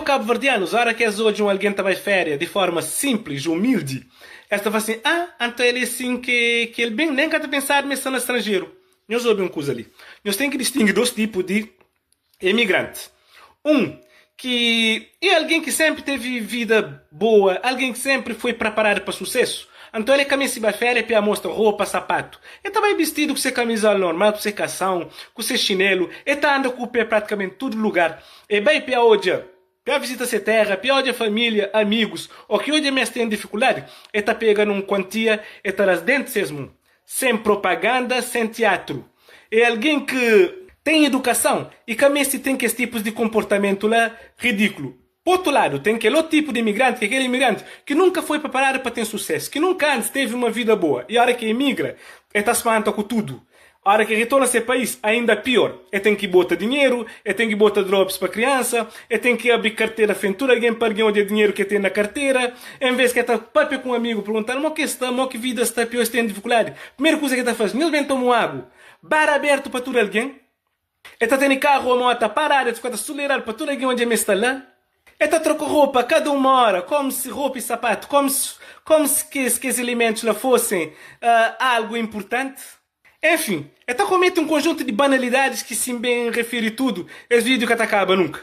cabo-verdianos, a hora que és hoje alguém está vai férias de forma simples, humilde, esta fala assim, então ele é assim que ele bem nem quer pensar mas no estrangeiro. Nós ouvimos uma coisa ali. Nós temos que distinguir dois tipos de imigrante. Um, que é alguém que sempre teve vida boa, alguém que sempre foi preparado para sucesso. Então ele caminha se vai férias para mostrar roupa, sapato. Ele também vestido com seu camisola normal, com seu calção, com seu chinelo. Ele está andando com o pé praticamente todo lugar. E bem para hoje, para visitar sua terra, para hoje a família, amigos, ou que hoje mesmo tem dificuldade, ele está pegando uma quantia, ele está nas dentes mesmo. Sem propaganda, sem teatro. É alguém que tem educação e que mesmo tem que esse tipo de comportamento lá ridículo. Por outro lado, tem aquele outro tipo de imigrante, que é aquele imigrante que nunca foi preparado para ter sucesso, que nunca antes teve uma vida boa. E a hora que emigra, ele está se falando com tudo. A hora que retorna a seu país, ainda pior. Ele tem que botar dinheiro, ele tem que botar drops para criança, ele tem que abrir carteira fentura, alguém para alguém onde é dinheiro que tem na carteira. Em vez que ele está papo com um amigo perguntando, mas que está, mas que vida está pior, está em dificuldade. Primeira coisa que ele está fazendo, ele vem tomar água. Bar aberto para tudo alguém. Ele está tendo carro ou moto parado, ele está acelerado para tudo alguém onde ele está lá. Ele está trocando roupa cada uma hora, como se roupa e sapato, como se que os elementos lá fossem algo importante. Enfim, ele está cometendo um conjunto de banalidades que se bem refere tudo. Esse vídeo que acaba nunca.